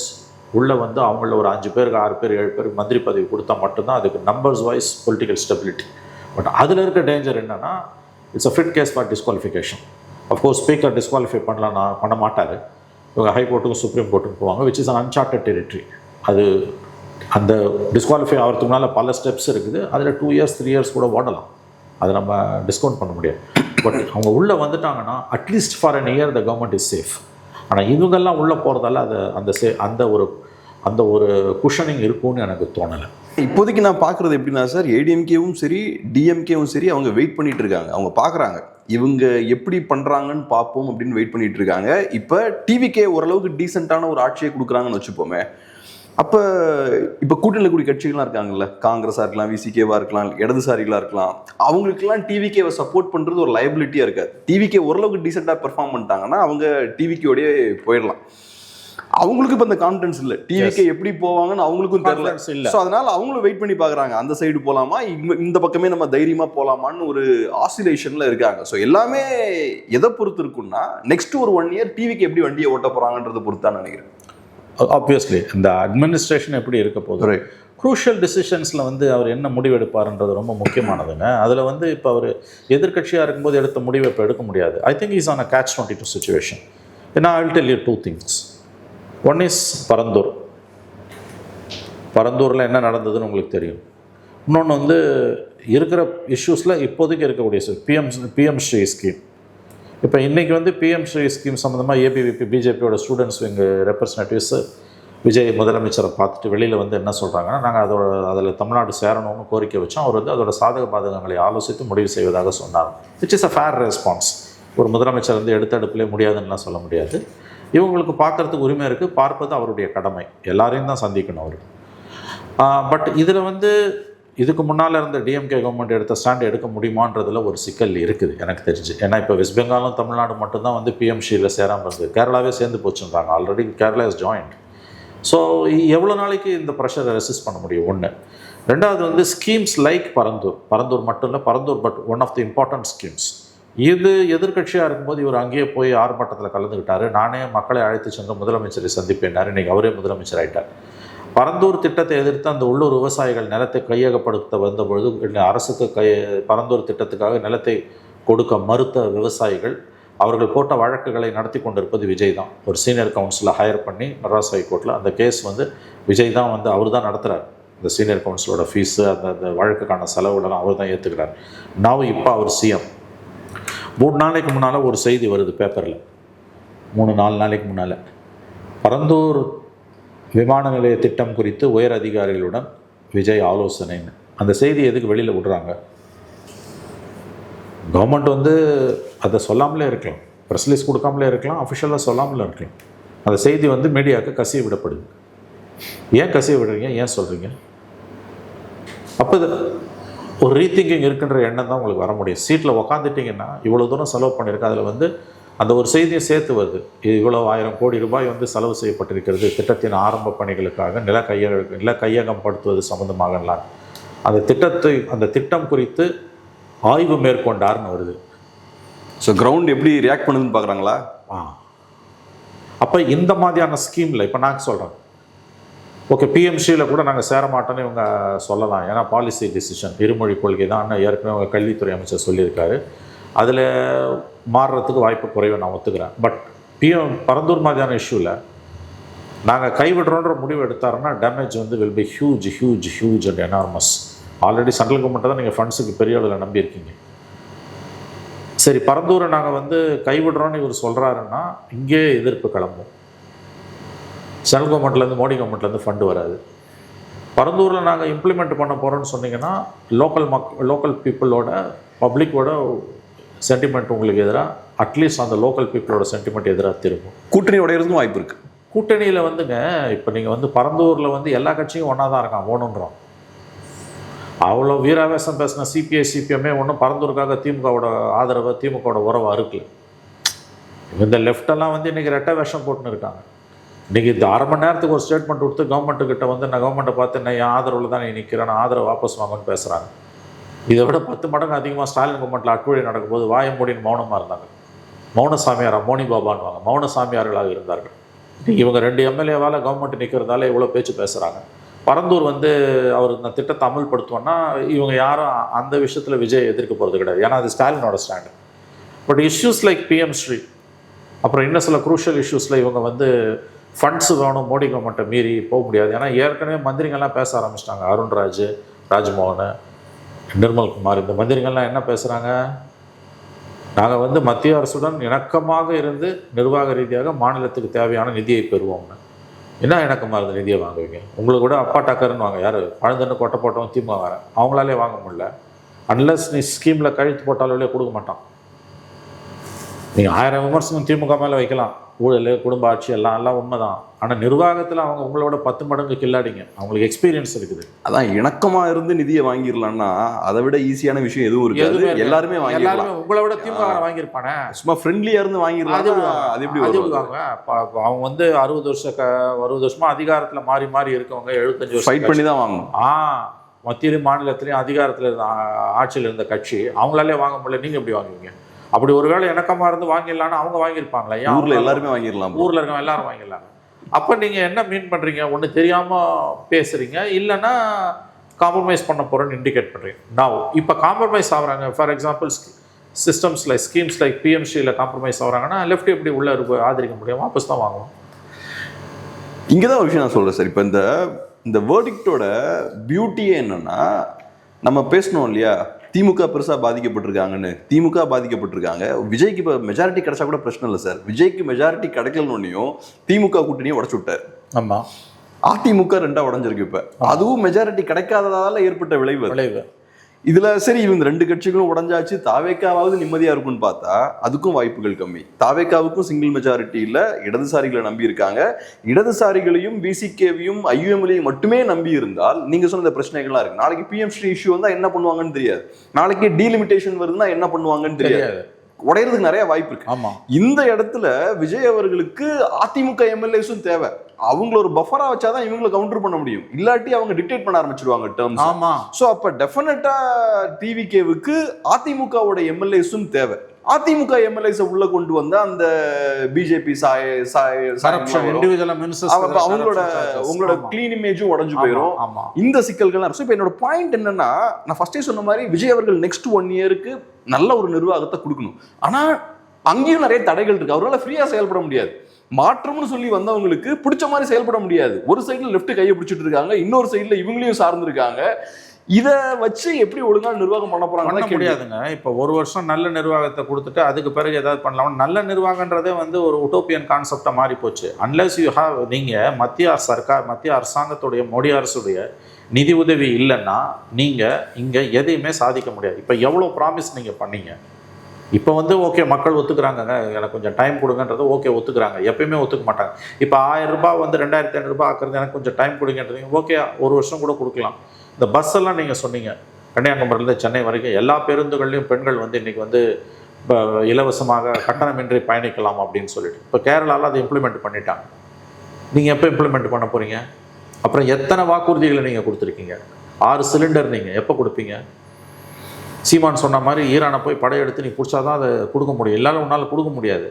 உள்ளே வந்து அவங்கள ஒரு 5 பேருக்கு 6 பேர் 7 பேருக்கு மந்திரி பதவி கொடுத்தா மட்டும்தான் அதுக்கு numbers wise political stability. But அதில் இருக்க டேஞ்சர் என்னென்னா it's a fit case for disqualification. Of course speaker disqualify பண்ண மாட்டார். இவங்க ஹைகோர்ட்டுக்கும் சுப்ரீம் கோர்ட்டுக்கும் போவாங்க, which is an uncharted territory. அது அந்த டிஸ்குவாலிஃபை ஆகிறதுக்கு முன்னால் பல ஸ்டெப்ஸ் இருக்குது. அதில் 2 years 3 years கூட ஓடலாம், அதை நம்ம டிஸ்கவுண்ட் பண்ண முடியாது. பட் அவங்க உள்ளே வந்துட்டாங்கன்னா at least for an year the government is safe. ஆனால் இவங்கெல்லாம் உள்ளே போகிறதால அது அந்த ஒரு குஷனிங் இருக்கும்னு எனக்கு தோணலை. இப்போதைக்கு நான் பார்க்குறது எப்படின்னா சார், ஏடிஎம்கேவும் சரி டிஎம்கேவும் சரி அவங்க வெயிட் பண்ணிட்டு இருக்காங்க. அவங்க பார்க்குறாங்க இவங்க எப்படி பண்ணுறாங்கன்னு பார்ப்போம் அப்படின்னு வெயிட் பண்ணிட்டு இருக்காங்க. இப்போ டிவிகே ஓரளவுக்கு டீசெண்டான ஒரு ஆட்சியை கொடுக்குறாங்கன்னு வச்சுப்போமே. அப்போ இப்போ கூட்டணியில் கூடிய கட்சிகள்லாம் இருக்காங்கல்ல, காங்கிரஸாக இருக்கலாம், விசிகேவாக இருக்கலாம், இடதுசாரிகளாக இருக்கலாம், அவங்களுக்குலாம் டிவிகேவை சப்போர்ட் பண்ணுறது ஒரு லைபிலிட்டியாக இருக்காது. டிவிகே ஓரளவுக்கு டீசெண்டாக பெர்ஃபார்ம் பண்ணிட்டாங்கன்னா அவங்க டிவிகேயோடய போயிடலாம். அவங்களுக்கு இப்போ அந்த கான்ஃபிடன்ஸ் இல்லை, டிவிகே எப்படி போவாங்கன்னு அவங்களுக்கும் தெரியல. ஸோ அதனால அவங்களும் வெயிட் பண்ணி பார்க்குறாங்க, அந்த சைடு போகலாமா இந்த பக்கமே நம்ம தைரியமாக போகலாமான்னு ஒரு ஆசிலேஷனில் இருக்காங்க. ஸோ எல்லாமே எதை பொறுத்து இருக்குன்னா நெக்ஸ்ட் ஒரு 1 year டிவிக்கு எப்படி வண்டியை ஓட்ட போகிறாங்கன்றதை பொறுத்து தான் நினைக்கிறேன். ஆப்வியஸ்லி இந்த அட்மினிஸ்ட்ரேஷன் எப்படி இருக்க போகுது, க்ரூஷியல் டிசிஷன்ஸில் வந்து அவர் என்ன முடிவு எடுப்பார்ன்றது ரொம்ப முக்கியமானதுங்க. அதில் வந்து இப்போ அவர் எதிர்கட்சியாக இருக்கும்போது எடுத்த முடிவை இப்போ எடுக்க முடியாது. I think is on a catch-22 situation. ஏன்னா I will tell you 2 things. One is பரந்தூரில் என்ன நடந்ததுன்னு உங்களுக்கு தெரியும். இன்னொன்று வந்து இருக்கிற இஷ்யூஸில் இப்போதைக்கு இருக்கக்கூடிய பிஎம் ஸ்ரீ ஸ்கீம். இப்போ இன்றைக்கி வந்து பிஎம் ஸ்ரீ ஸ்கீம் சம்மந்தமாக ஏபிவிபி பிஜேபியோட ஸ்டூடெண்ட்ஸ் எங்கள் ரெப்ரஸன்டேட்டிவ்ஸ் விஜய் முதலமைச்சரை பார்த்துட்டு வெளியில் வந்து என்ன சொல்கிறாங்கன்னா, நாங்கள் அதில் தமிழ்நாடு சேரணும்னு கோரிக்கை வச்சோம். அவர் வந்து அதோட சாதக பாதகங்களை ஆலோசித்து முடிவு செய்வதாக சொன்னார். Which is a fair response. ஒரு முதலமைச்சர் வந்து எடுத்த அடுப்புலேயே முடியாதுன்னுலாம் சொல்ல முடியாது. இவங்களுக்கு பார்க்குறதுக்கு உரிமை இருக்குது, பார்ப்பது அவருடைய கடமை. எல்லாரையும் தான் சந்திக்கணும் அவர். பட் இதில் வந்து இதுக்கு முன்னால் இருந்த டிஎம்கே கவர்மெண்ட் எடுத்த ஸ்டாண்ட் எடுக்க முடியுமான்றதில் ஒரு சிக்கல் இருக்குது எனக்கு தெரிஞ்சு. ஏன்னா இப்போ வெஸ்ட் பெங்காலும் தமிழ்நாடு மட்டும்தான் வந்து பிஎம்சியில் சேராமல் இருந்தது. கேரளாவே சேர்ந்து போச்சுன்றாங்க. Already Kerala is joined. So எவ்வளோ நாளைக்கு இந்த ப்ரெஷரை ரெசிஸ்ட் பண்ண முடியும்? ஒன்று. ரெண்டாவது வந்து ஸ்கீம்ஸ் லைக் பரந்தூர் மட்டும் இல்லை, Parandur but one of the important schemes. இது எதிர்கட்சியாக இருக்கும்போது இவர் அங்கேயே போய் ஆர்ப்பாட்டத்தில் கலந்துக்கிட்டார். நானே மக்களை அழைத்து சென்று முதலமைச்சரை சந்திப்பேன்னார். இன்றைக்கி அவரே முதலமைச்சர் ஆகிட்டார். பரந்தூர் திட்டத்தை எதிர்த்து அந்த உள்ளூர் விவசாயிகள் நிலத்தை கையகப்படுத்த வந்தபொழுது அரசுக்கு பரந்தூர் திட்டத்துக்காக நிலத்தை கொடுக்க மறுத்த விவசாயிகள் அவர்கள் போட்ட வழக்குகளை நடத்தி கொண்டிருப்பது விஜய் தான். ஒரு சீனியர் கவுன்சிலை ஹையர் பண்ணி மெட்ராஸ் ஹைகோர்ட்டில் அந்த கேஸ் வந்து விஜய் தான் வந்து அவர் தான் நடத்துகிறார். இந்த சீனியர் கவுன்சிலோட ஃபீஸு அந்த வழக்குக்கான செலவுகளெல்லாம் அவர் தான் ஏற்றுக்கிறார். இப்போ அவர் சிஎம். 3 நாளைக்கு முன்னால் ஒரு செய்தி வருது பேப்பரில், 3-4 நாளைக்கு முன்னால், பரந்தூர் விமான நிலைய திட்டம் குறித்து உயர் அதிகாரிகளுடன் விஜய் ஆலோசனைன்னு. அந்த செய்தி எதுக்கு வெளியில் விடுறாங்க? கவர்மெண்ட் வந்து அதை சொல்லாமலே இருக்கலாம், ப்ரெஸ் ரிலீஸ் கொடுக்காமலே இருக்கலாம், அஃபிஷியலாக சொல்லாமலே இருக்கலாம். அந்த செய்தி வந்து மீடியாவுக்கு கசிய விடப்படுது. ஏன் கசிய விடுறீங்க, ஏன் சொல்கிறீங்க? அப்போ ஒரு ரீதிங்கிங் இருக்குன்ற எண்ணம் தான் உங்களுக்கு வர முடியும். சீட்டில் உக்காந்துட்டிங்கன்னா இவ்வளோ தூரம் செலவு பண்ணியிருக்கு, அதில் வந்து அந்த ஒரு செய்தியை சேர்த்து வருது. இவ்வளோ 1000 கோடி ரூபாய் வந்து செலவு செய்யப்பட்டிருக்கிறது திட்டத்தின் ஆரம்ப பணிகளுக்காக நில கையகப்படுத்துவது சம்மந்தமாகலாம். அந்த திட்டம் குறித்து ஆய்வு மேற்கொண்டார்னு வருது. ஸோ கிரவுண்ட் எப்படி ரியாக்ட் பண்ணுதுன்னு பார்க்குறாங்களா? அப்போ இந்த மாதிரியான ஸ்கீமில் இப்போ நான் சொல்கிறேன், ஓகே பிஎம்சியில் கூட நாங்கள் சேர மாட்டோன்னு இவங்க சொல்லலாம், ஏன்னா பாலிசி டிசிஷன் இருமொழி கொள்கை தான் ஏற்கனவே அவங்க கல்வித்துறை அமைச்சர் சொல்லியிருக்காரு, அதில் மாறுறதுக்கு வாய்ப்பு குறைவை நான் ஒத்துக்கிறேன். பட் பரந்தூர் மாதிரியான இஷ்யூவில் நாங்கள் கைவிடுறோன்ற முடிவு எடுத்தாருன்னா டேமேஜ் வந்து will be huge and enormous. Already central கவர்மெண்ட்டை தான் நீங்கள் ஃபண்ட்ஸுக்கு பெரிய அளவில் நம்பியிருக்கீங்க. சரி, பரந்தூரை நாங்கள் வந்து கைவிடுறோன்னு இவர் சொல்கிறாருன்னா இங்கே எதிர்ப்பு கிளம்பும். சென்ட்ரல் கவர்மெண்ட்லேருந்து மோடி கவர்மெண்ட்லேருந்து ஃபண்டு வராது. பரந்தூரில் நாங்கள் இம்ப்ளிமெண்ட் பண்ண போகிறோன்னு சொன்னீங்கன்னா லோக்கல் பீப்புளோட பப்ளிக்கோட சென்டிமெண்ட் உங்களுக்கு எதிராக, அட்லீஸ்ட் அந்த லோக்கல் பீப்புளோட சென்டிமெண்ட் எதிராக திரும்பும். கூட்டணி உடையிறதுக்கும் வாய்ப்பு இருக்குது. கூட்டணியில் வந்துங்க இப்போ நீங்கள் வந்து பரந்தூரில் வந்து எல்லா கட்சியும் ஒன்றா தான் இருக்கான், ஓணுன்றோம். அவ்வளோ வீராவேசம் பேசின சிபிஐ சிபிஎம்ஏ ஒன்றும் பரந்தூருக்காக திமுகவோட ஆதரவை திமுகவோட உறவை அறுக்கல. இந்த லெஃப்டெல்லாம் வந்து இன்றைக்கி ரெட்டை வேஷம் போட்டுன்னு இருக்காங்க. இன்றைக்கி இந்த 1/2 மணி நேரத்துக்கு ஒரு ஸ்டேட்மெண்ட் கொடுத்து கவர்மெண்ட்டுக்கிட்ட வந்து நான் கவர்மெண்ட்டை பார்த்து நான் என் ஆதரவில் தான் நீ நிற்கிறேன், நான் ஆதரவு வாபஸ் வாங்கன்னு பேசுகிறாங்க. இதை விட 10 மடங்கு அதிகமாக ஸ்டாலின் கவர்மெண்ட்டில் அட்டுவழி நடக்கும்போது வாய மூடின்னு மௌனமாக இருந்தாங்க. மௌன சாமியாரா மோனி பாபான்வாங்க, மௌன சாமியார்களாக இருந்தார்கள். இவங்க 2 எம்எல்ஏவால் கவர்மெண்ட் நிற்கிறதால இவ்வளோ பேச்சு பேசுகிறாங்க. பரந்தூர் வந்து அவர் இந்த திட்டத்தை அமல்படுத்துவோன்னா இவங்க யாரும் அந்த விஷயத்தில் விஜய் எதிர்க்க போகிறது கிடையாது, ஏன்னா அது ஸ்டாலினோட stand. But issues like PM Shri, அப்புறம் இன்னும் சில குரூஷியல் இஷ்யூஸில் இவங்க வந்து ஃபண்ட்ஸு வேணும், மோடி கவர்மெண்ட்டை மீறி போக முடியாது. ஏன்னா ஏற்கனவே மந்திரிகள்லாம் பேச ஆரம்பிச்சிட்டாங்க. அருண்ராஜ், ராஜ்மோகன், நிர்மல்குமார், இந்த மந்திரிகள்லாம் என்ன பேசுகிறாங்க, நாங்கள் வந்து மத்திய அரசுடன் இணக்கமாக இருந்து நிர்வாக ரீதியாக மாநிலத்துக்கு தேவையான நிதியை பெறுவோம்னு. என்ன இணக்கமாக இருந்த நிதியை வாங்குவீங்க? உங்களுக்கு கூட அப்பா டக்கர்னு வாங்க, யார் பழந்தன்னு கொட்டை போட்டவன் திமுக வேறு, அவங்களாலே வாங்க முடியல. அன்லஸ் நீ ஸ்கீமில் கழுத்து போட்டாலே கொடுக்க மாட்டான். நீங்கள் 1000 விமர்சனம் திமுக மேலே வைக்கலாம், ஊழல் குடும்ப ஆட்சி எல்லாம் உண்மை தான். ஆனால் நிர்வாகத்தில் அவங்க உங்களோட 10 மடங்கு கில்லாடிங்க, அவங்களுக்கு எக்ஸ்பீரியன்ஸ் இருக்குது. அதான் இணக்கமாக இருந்து நிதியை வாங்கிடலாம்னா அதை விட ஈஸியான விஷயம் எதுவும் இருக்காது. எல்லாருமே உங்களை விட திமுக வாங்கியிருப்பானே, சும்மா ஃப்ரெண்ட்லியாக இருந்து வாங்கிடலாம். அது எப்படி வாங்க? அவங்க வந்து 60 வருஷமா அதிகாரத்தில் மாறி இருக்கவங்க 75 வருஷம் ஃபைட் பண்ணி தான் வாங்கணும். மத்திய மாநிலத்திலையும் அதிகாரத்தில் இருந்த ஆட்சியில் இருந்த கட்சி அவங்களாலே வாங்க முடியல, நீங்கள் எப்படி வாங்குவீங்க? அப்படி ஒருவேளை இணக்கமாக இருந்து வாங்கிடலான்னு அவங்க வாங்கியிருப்பாங்களா? ஊரில் எல்லாருமே வாங்கிடலாம், ஊரில் இருக்கவங்க எல்லாரும் வாங்கிடலாம். அப்போ நீங்கள் என்ன மீன் பண்ணுறீங்க? ஒன்று தெரியாமல் பேசுகிறீங்க, இல்லைன்னா காம்ப்ரமைஸ் பண்ண போகிறேன்னு இண்டிகேட் பண்ணுறீங்க. நான் இப்போ காம்ப்ரமைஸ் ஆகுறாங்க. For example systems like schemes like பிஎம்சியில் காம்ப்ரமைஸ் ஆகுறாங்கன்னா லெஃப்ட் எப்படி உள்ளே ஆதரிக்க முடியும்? வாபஸ் தான் வாங்குவோம். இங்கே தான் ஒரு விஷயம் நான் சொல்கிறேன் சார். இப்போ இந்த வேர்டிக்டோட பியூட்டியே என்னென்னா, நம்ம பேசணும் இல்லையா, திமுக பெருசாக பாதிக்கப்பட்டிருக்காங்கன்னு. திமுக பாதிக்கப்பட்டிருக்காங்க. விஜய்க்கு இப்போ மெஜாரிட்டி கிடைச்சா கூட பிரச்சனை இல்லை சார். விஜய்க்கு மெஜாரிட்டி கிடைக்கலன்னொன்னையும் திமுக கூட்டணியை உடச்சு விட்டார். ஆமாம், அதிமுக 2ஆ உடஞ்சிருக்கு. இப்போ அதுவும் மெஜாரிட்டி கிடைக்காததால ஏற்பட்ட விளைவு. இதுல சரி, இவங்க 2 கட்சிகளும் உடஞ்சாச்சு, தாவேக்காவது நிம்மதியா இருக்கும்னு பார்த்தா அதுக்கும் வாய்ப்புகள் கம்மி. தாவேக்காவுக்கும் சிங்கிள் மெஜாரிட்டி இல்ல, இடதுசாரிகளை நம்பி இருக்காங்க. இடதுசாரிகளையும் பிசிகேவையும் ஐயுஎம்எல்லையும் மட்டுமே நம்பி இருந்தால் நீங்க சொன்ன பிரச்சனைகள்லாம் இருக்கு. நாளைக்கு பிஎம் ஸ்ரீ இஷ்யூ வந்தா என்ன பண்ணுவாங்கன்னு தெரியாது. நாளைக்கு டீலிமிட்டேஷன் வருதுன்னா என்ன பண்ணுவாங்கன்னு தெரியாது. உடையறதுக்கு நிறைய வாய்ப்பு இருக்கு. ஆமா, இந்த இடத்துல விஜய் அவர்களுக்கு அதிமுக எம்எல்ஏஸும் தேவை. அவங்கள ஒரு பஃபரா வச்சாதான் இவங்களை கவுண்டர் பண்ண முடியும். இல்லாட்டி அவங்க டிக்டேட் பண்ண ஆரம்பிச்சிருவாங்க டேர்ம்ஸ். ஆமா, சோ அப்ப டெஃபினட்டா டிவிகேவுக்கு அதிமுகவோட எம்எல்ஏஸும் தேவை. அதிமுக எம்எல்ஏஸை உள்ள கொண்டு வந்தா அந்த பிஜேபி உங்களோட கிளீன் இமேஜும் உடஞ்சு போயிடும். இந்த சிக்கல்கள். இப்ப என்னோட பாயிண்ட் என்னன்னா, நான் ஃபர்ஸ்டே சொன்ன மாதிரி விஜய் அவர்கள் நெக்ஸ்ட் 1 இயருக்கு நல்ல ஒரு நிர்வாகத்தை கொடுக்கணும். ஆனா அங்கேயும் நிறைய தடைகள் இருக்கு. அவரால் ஃப்ரீயா செயல்பட முடியாது. மாற்றம்னு சொல்லி வந்தவங்களுக்கு பிடிச்ச மாதிரி செயல்பட முடியாது. ஒரு சைடுல லெஃப்ட் கையை பிடிச்சிட்டு இருக்காங்க, இன்னொரு சைடுல இவங்களையும் சார்ந்திருக்காங்க. இதை வச்சு எப்படி ஒழுங்கா நிர்வாகம் பண்ண பண்ண போறாங்க முடியாதுங்க. இப்போ ஒரு வருஷம் நல்ல நிர்வாகத்தை கொடுத்துட்டு அதுக்கு பிறகு ஏதாவது பண்ணலாம். நல்ல நிர்வாகன்றதே வந்து ஒரு உட்டோப்பியன் கான்செப்டா மாறி போச்சு. அன்லெஸ் யூ ஹாவ், நீங்கள் மத்திய அரசாங்கத்துடைய மோடி அரசுடைய நிதி உதவி இல்லைன்னா நீங்கள் இங்கே எதையுமே சாதிக்க முடியாது. இப்போ எவ்வளோ ப்ராமிஸ் நீங்கள் பண்ணீங்க, இப்போ வந்து ஓகே மக்கள் ஒத்துக்கிறாங்கங்க, எனக்கு கொஞ்சம் டைம் கொடுங்கன்றது ஓகே ஒத்துக்கிறாங்க. எப்பயுமே ஒத்துக்க மாட்டாங்க. இப்போ 1000 ரூபாய் வந்து 2500 ரூபாய் ஆக்குறது, எனக்கு கொஞ்சம் டைம் கொடுங்கன்றது ஓகே, ஒரு வருஷம் கூட கொடுக்கலாம். இந்த பஸ் எல்லாம் நீங்கள் சொன்னீங்க, கன்னியாகுமரியிலேருந்து சென்னை வரைக்கும் எல்லா பேருந்துகள்லையும் பெண்கள் வந்து இன்றைக்கி வந்து இலவசமாக கட்டணமின்றி பயணிக்கலாம் அப்படின்னு சொல்லிட்டு இப்போ கேரளாவில் அதை இம்ப்ளிமெண்ட் பண்ணிட்டாங்க. நீங்கள் எப்போ இம்ப்ளிமெண்ட் பண்ண போகிறீங்க? அப்புறம் எத்தனை வாக்குறுதிகளை நீங்கள் கொடுத்துருக்கீங்க? 6 சிலிண்டர் நீங்கள் எப்போ கொடுப்பீங்க? சீமான் சொன்ன மாதிரி ஈரானை போய் படையெடுத்து நீ பிடிச்சாதான் அதை கொடுக்க முடியும், எல்லாரும் உன்னால் கொடுக்க முடியாது.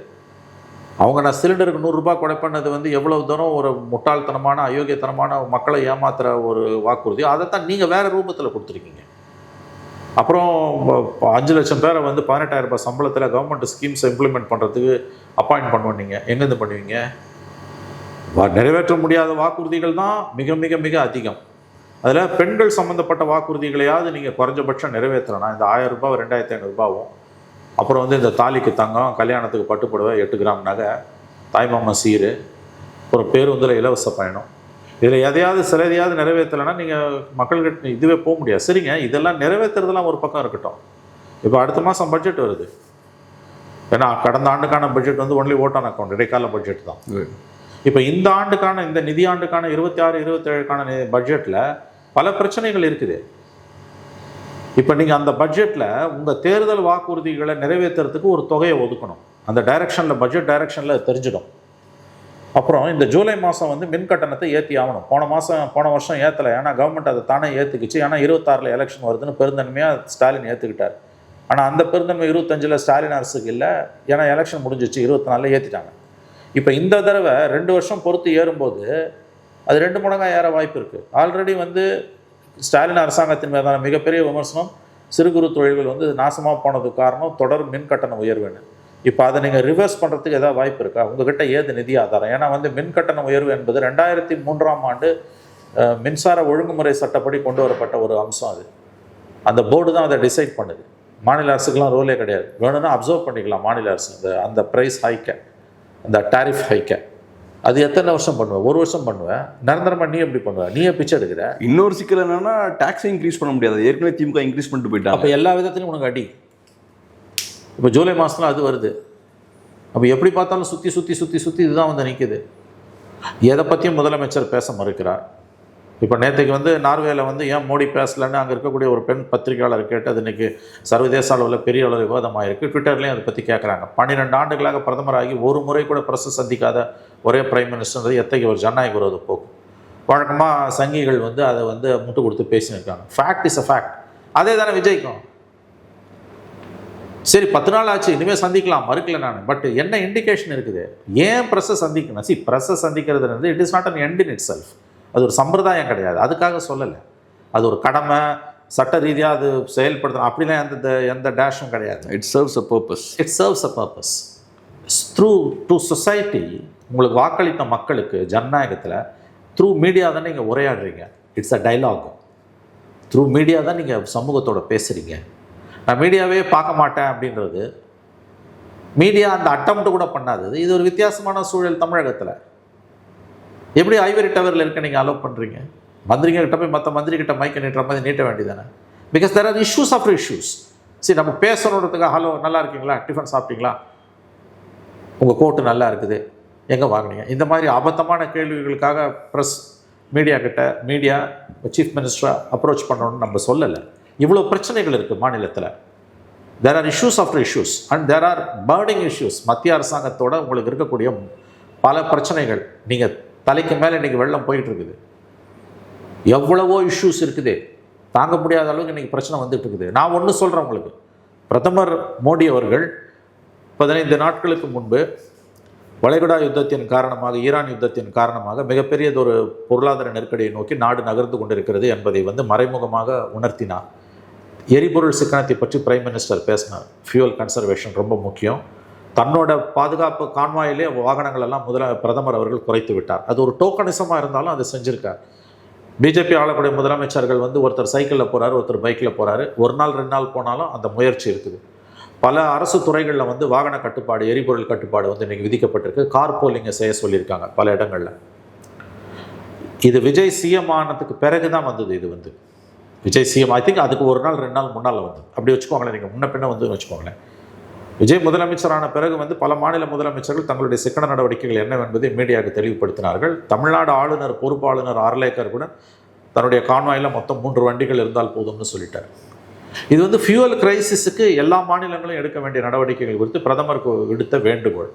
அவங்க நான் சிலிண்டருக்கு 100 ரூபாய் கொடுப்பேன்னது வந்து எவ்வளவு தூரம் ஒரு முட்டாள்தனமான அயோக்கியத்தனமான மக்களை ஏமாத்துகிற ஒரு வாக்குறுதி. அதைத்தான் நீங்கள் வேறு ரூபத்தில் கொடுத்துருக்கீங்க. அப்புறம் 5 லட்சம் பேரை வந்து 18,000 ரூபாய் சம்பளத்தில் கவர்மெண்ட் ஸ்கீம்ஸை இம்ப்ளிமெண்ட் பண்ணுறதுக்கு அப்பாயிண்ட் பண்ணுவீங்க. எங்கேருந்து பண்ணுவீங்க? நிறைவேற்ற முடியாத வாக்குறுதிகள் தான் மிக மிக மிக அதிகம். அதில் பெண்கள் சம்மந்தப்பட்ட வாக்குறுதிகளையாவது நீங்கள் குறைஞ்சபட்சம் நிறைவேற்றலாம். இந்த 1000 ரூபாய் 2500 ரூபாவும், அப்புறம் வந்து இந்த தாலிக்கு தங்கம், கல்யாணத்துக்கு பட்டுப்புடவை, 8 கிராம் நகை, தாய்மாமா சீரு, அப்புறம் பேருந்தில் இலவச பயணம், இதில் சிலதையாவது நிறைவேற்றலைன்னா நீங்கள் மக்கள்கிட்ட இதுவே போக முடியாது. சரிங்க, இதெல்லாம் நிறைவேற்றுறதுலாம் ஒரு பக்கம் இருக்கட்டும். இப்போ அடுத்த மாதம் பட்ஜெட் வருது. ஏன்னா கடந்த ஆண்டுக்கான பட்ஜெட் வந்து ஒன்லி ஓட் ஆன் அக்கௌண்ட், இடைக்கால பட்ஜெட் தான். இப்போ இந்த ஆண்டுக்கான, இந்த நிதி ஆண்டுக்கான 26-27க்கான பட்ஜெட்டில் பல பிரச்சனைகள் இருக்குது. இப்போ நீங்கள் அந்த பட்ஜெட்டில் உங்கள் தேர்தல் வாக்குறுதிகளை நிறைவேற்றுறதுக்கு ஒரு தொகையை ஒதுக்கணும். அந்த டைரக்ஷனில், பட்ஜெட் டைரக்ஷனில் தெரிஞ்சிடும். அப்புறம் இந்த ஜூலை மாதம் வந்து மின் கட்டணத்தை ஏற்றி ஆகணும். போன வருஷம் ஏற்றலை, ஏன்னா கவர்மெண்ட் அதை தானே ஏற்றுக்குச்சு. ஏன்னா 26 எலெக்ஷன் வருதுன்னு பெருந்தன்மையாக ஸ்டாலின் ஏற்றுக்கிட்டார். ஆனால் அந்த பெருந்தன்மை 25 ஸ்டாலின் அரசுக்கு இல்லை, ஏன்னா எலெக்ஷன் முடிஞ்சிச்சு, 24 ஏற்றிட்டாங்க. இப்போ இந்த தடவை 2 வருஷம் பொறுத்து ஏறும்போது அது 2 மடங்காக ஏற வாய்ப்பு இருக்குது. ஆல்ரெடி வந்து ஸ்டாலின் அரசாங்கத்தின் மீதான மிகப்பெரிய விமர்சனம், சிறு குறு தொழில்கள் வந்து நாசமாக போனதுக்கு காரணம் தொடர் மின் கட்டண உயர்வுன்னு. இப்போ அதை நீங்கள் ரிவர்ஸ் பண்ணுறதுக்கு ஏதாவது வாய்ப்பு இருக்கா? உங்ககிட்ட ஏது நிதி ஆதாரம்? ஏன்னா வந்து மின் கட்டண உயர்வு என்பது 2003ஆம் ஆண்டு மின்சார ஒழுங்குமுறை சட்டப்படி கொண்டு வரப்பட்ட ஒரு அம்சம். அது அந்த போர்டு தான் அதை டிசைட் பண்ணுது. மாநில அரசுக்கெலாம் ரோலே கிடையாது. வேணும்னா அப்சர்வ் பண்ணிக்கலாம் மாநில அரசு அந்த ப்ரைஸ் ஹைக்கை, அந்த டாரிஃப் ஹைக்கை. அது எத்தனை வருஷம் பண்ணுவேன்? 1 வருஷம் பண்ணுவேன். நிரந்தரமாக நீ எப்படி பண்ணுவேன்? நீயே பிச்சை எடுக்கிற. இன்னொரு சிக்கல் என்னன்னா, டாக்ஸை இன்க்ரீஸ் பண்ண முடியாது. ஏற்கனவே திமுக இன்க்ரீஸ் பண்ணிட்டு போயிட்டாங்க. அப்போ எல்லா விதத்துலையும் உனக்கு அடி. இப்போ ஜூலை மாதத்தில் அது வருது. அப்போ எப்படி பார்த்தாலும் சுற்றி இதுதான் வந்து நிற்குது. எதை பற்றியும் முதலமைச்சர் பேச மறுக்கிறார். இப்போ நேற்றுக்கு வந்து நார்வேல வந்து ஏன் மோடி பேசலைன்னு அங்கே இருக்கக்கூடிய ஒரு பெண் பத்திரிகையாளர் கேட்டு அது இன்றைக்கி சர்வதேச அளவில் பெரிய அளவு விவாதமாக இருக்குது. ட்விட்டர்லேயும் அதை பற்றி கேட்குறாங்க. 12 ஆண்டுகளாக பிரதமராகி ஒரு முறை கூட பிரஸ் சந்திக்காத ஒரே பிரைம் மினிஸ்டர்ன்றது எத்தகைய ஒரு ஜனநாயக விரோத போக்கு. வழக்கமாக சங்கிகள் வந்து அதை வந்து முட்டு கொடுத்து பேசினிருக்காங்க. Fact is a fact. அதே தானே விஜய்க்கும். சரி 10 நாள் ஆச்சு, இனிமேல் சந்திக்கலாம், மறுக்கல நான். பட் என்ன இண்டிகேஷன் இருக்குது? ஏன் ப்ரெஸ்ஸை சந்திக்கணும்? ப்ரெஸ்ஸை சந்திக்கிறது it is not an end in it self. அது ஒரு சம்பிரதாயம் கிடையாது. அதுக்காக சொல்லலை. அது ஒரு கடமை, சட்ட ரீதியாக அது செயல்படுத்தணும் அப்படிலாம் எந்த டேஷும் கிடையாது. It serves a purpose. It serves a purpose through to society. உங்களுக்கு வாக்களித்த மக்களுக்கு ஜனநாயகத்தில் த்ரூ மீடியா தான் நீங்கள் உரையாடுறீங்க. It's a dialogue. Through media தான் நீங்கள் சமூகத்தோட பேசுகிறீங்க. நான் மீடியாவே பார்க்க மாட்டேன் அப்படின்றது, மீடியா அந்த அட்டம்ப்ட் கூட பண்ணாதது. இது ஒரு வித்தியாசமான சூழல் தமிழகத்தில். எப்படி ஐவரி டவரில் இருக்க நீங்கள் அலோவ் பண்ணுறீங்க? மந்திரிங்க கிட்ட போய் மற்ற மந்திரி கிட்ட மைக்க நீட்டுற மாதிரி நீட்ட வேண்டியதானே? Because there are issues after issues. சரி, நம்ம பேசணுன்றதுக்காக ஹலோ நல்லா இருக்கீங்களா, டிஃபன் சாப்பிட்டீங்களா, உங்கள் கோட்டு நல்லா இருக்குது, எங்கே வாங்கினீங்க, இந்த மாதிரி அபத்தமான கேள்விகளுக்காக ப்ரெஸ் மீடியா சீஃப் மினிஸ்டரை அப்ரோச் பண்ணணும்னு நம்ம சொல்லலை. இவ்வளோ பிரச்சனைகள் இருக்குது மாநிலத்தில். There are issues after issues and there are burning issues. மத்திய அரசாங்கத்தோட உங்களுக்கு இருக்கக்கூடிய பல பிரச்சனைகள். நீங்கள் தலைக்கு மேலே இன்றைக்கி வெள்ளம் போயிட்டு இருக்குது. எவ்வளவோ இஷ்யூஸ் இருக்குது. தாங்க முடியாத அளவுக்கு இன்றைக்கி பிரச்சனை வந்துட்டு இருக்குது. நான் ஒன்று சொல்கிறேன் உங்களுக்கு. பிரதமர் மோடி அவர்கள் 15 நாட்களுக்கு முன்பு வளைகுடா யுத்தத்தின் காரணமாக, ஈரான் யுத்தத்தின் காரணமாக மிகப்பெரியதொரு பொருளாதார நெருக்கடியை நோக்கி நாடு நகர்ந்து கொண்டிருக்கிறது என்பதை வந்து மறைமுகமாக உணர்த்தினார். எரிபொருள் சிக்கனத்தை பற்றி பிரைம் மினிஸ்டர் பேசினார். ஃபியூவல் கன்சர்வேஷன் ரொம்ப முக்கியம். தன்னோட பாதுகாப்பு கான்வாயிலே வாகனங்கள் எல்லாம் பிரதமர் அவர்கள் குறைத்து விட்டார். அது ஒரு டோக்கனிசமாக இருந்தாலும் அதை செஞ்சுருக்கார். பிஜேபி ஆளக்கூடிய முதலமைச்சர்கள் வந்து ஒருத்தர் சைக்கிளில் போகிறாரு, ஒருத்தர் பைக்கில் போகிறாரு. ஒரு நாள் 2 நாள் போனாலும் அந்த முயற்சி இருக்குது. பல அரசு துறைகளில் வந்து வாகன கட்டுப்பாடு, எரிபொருள் கட்டுப்பாடு வந்து இன்றைக்கி விதிக்கப்பட்டிருக்கு. கார் போலிங்கை செய்ய சொல்லியிருக்காங்க பல இடங்களில். இது விஜய் சிஎம் ஆனதுக்கு பிறகு தான் வந்தது. இது வந்து விஜய் சிஎம் ஐ திங்க் அதுக்கு 1 நாள் 2 நாள் முன்னால் வந்து அப்படி வச்சுக்கோங்களேன். நீங்கள் முன்ன பின்ன வந்து வச்சுக்கோங்களேன். விஜய் முதலமைச்சரான பிறகு வந்து பல மாநில முதலமைச்சர்கள் தங்களுடைய சிக்கன நடவடிக்கைகள் என்னவென்பதை மீடியாவுக்கு தெளிவுபடுத்தினார்கள். தமிழ்நாடு ஆளுநர், பொறுப்பாளுநர் ஆர்லேக்கர் கூட தன்னுடைய கான்வாயில் மொத்தம் 3 வண்டிகள் இருந்தால் போதும்னு சொல்லிட்டார். இது வந்து ஃபியூவல் கிரைசிஸுக்கு எல்லா மாநிலங்களும் எடுக்க வேண்டிய நடவடிக்கைகள் குறித்து பிரதமருக்கு விடுத்த வேண்டுகோள்.